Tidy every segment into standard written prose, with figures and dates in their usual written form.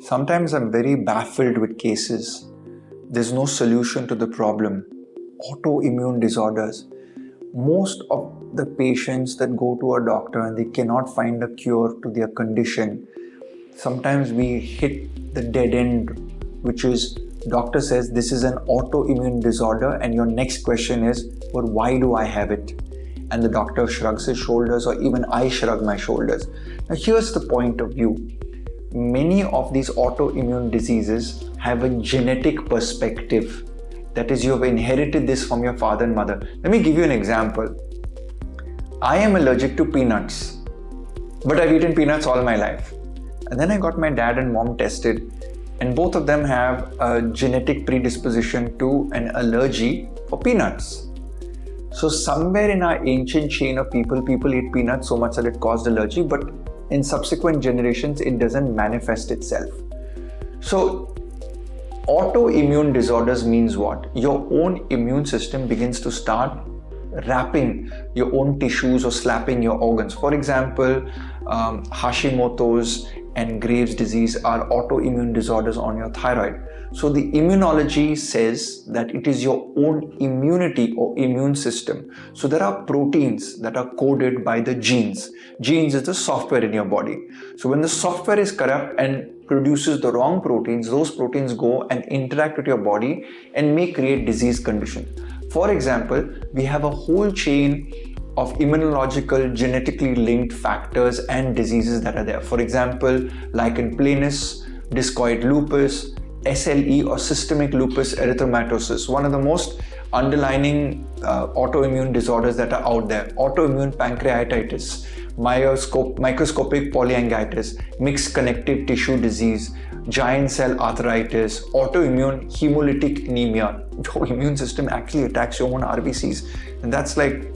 Sometimes I'm very baffled with cases. There's no solution to the problem. Autoimmune disorders. Most of the patients that go to a doctor and they cannot find a cure to their condition, sometimes we hit the dead end, which is doctor says this is an autoimmune disorder and your next question is, but why do I have it? And the doctor shrugs his shoulders, or even I shrug my shoulders. Now here's the point of view. Many of these autoimmune diseases have a genetic perspective. That is, you have inherited this from your father and mother. Let me give you an example. I am allergic to peanuts, but I've eaten peanuts all my life. And then I got my dad and mom tested, and both of them have a genetic predisposition to an allergy for peanuts. So somewhere in our ancient chain of people ate peanuts so much that it caused allergy, but in subsequent generations, it doesn't manifest itself. So autoimmune disorders means what? Your own immune system begins to start wrapping your own tissues or slapping your organs. For example, Hashimoto's and Graves' disease are autoimmune disorders on your thyroid. So the immunology says that it is your own immunity or immune system. So there are proteins that are coded by the genes. Genes is the software in your body. So when the software is corrupt and produces the wrong proteins, those proteins go and interact with your body and may create disease conditions. For example, we have a whole chain of immunological, genetically linked factors and diseases that are there. For example, lichen planus, discoid lupus, SLE or systemic lupus erythematosus, one of the most underlying autoimmune disorders that are out there. Autoimmune pancreatitis, microscopic polyangiitis, mixed connective tissue disease, giant cell arthritis, autoimmune hemolytic anemia. Your immune system actually attacks your own RBCs, and that's like,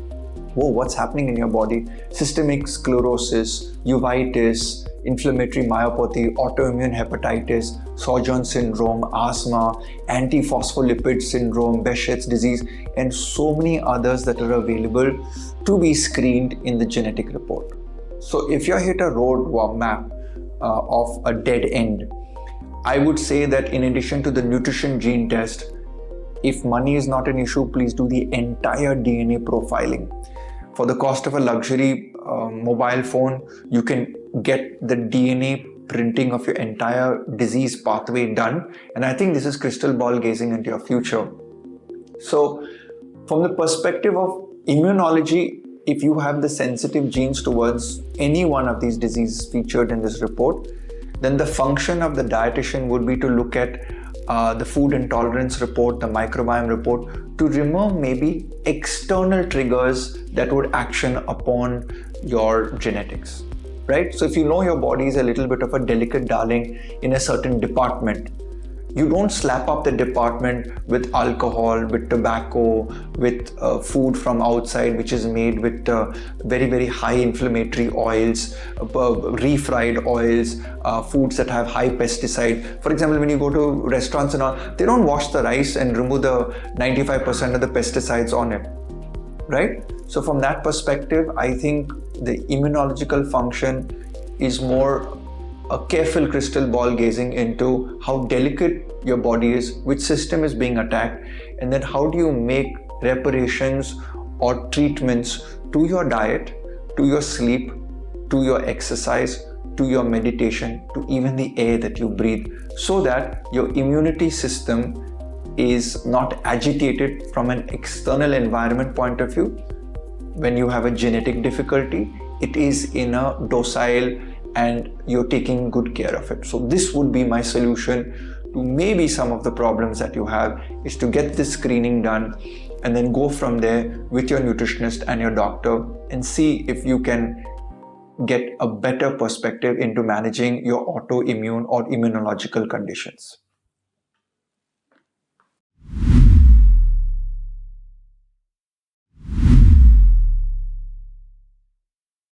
whoa, what's happening in your body? Systemic sclerosis, uveitis, inflammatory myopathy, autoimmune hepatitis, Sjögren's syndrome, asthma, antiphospholipid syndrome, Behçet's disease, and so many others that are available to be screened in the genetic report. So if you're hit a road map of a dead end, I would say that in addition to the nutrition gene test, if money is not an issue, please do the entire DNA profiling. For the cost of a luxury mobile phone, you can get the DNA printing of your entire disease pathway done. And I think this is crystal ball gazing into your future. So from the perspective of immunology, if you have the sensitive genes towards any one of these diseases featured in this report, then the function of the dietitian would be to look at the food intolerance report, the microbiome report, to remove maybe external triggers that would action upon your genetics, right? So if you know your body is a little bit of a delicate darling in a certain department, you don't slap up the department with alcohol, with tobacco, with food from outside which is made with very, very high inflammatory oils, refried oils, foods that have high pesticide. For example, when you go to restaurants and all, they don't wash the rice and remove the 95% of the pesticides on it, right? So from that perspective, I think the immunological function is more a careful crystal ball gazing into how delicate your body is, which system is being attacked, and then how do you make reparations or treatments to your diet, to your sleep, to your exercise, to your meditation, to even the air that you breathe, so that your immunity system is not agitated from an external environment point of view. When you have a genetic difficulty, it is in a docile and you're taking good care of it. So this would be my solution to maybe some of the problems that you have, is to get this screening done and then go from there with your nutritionist and your doctor and see if you can get a better perspective into managing your autoimmune or immunological conditions.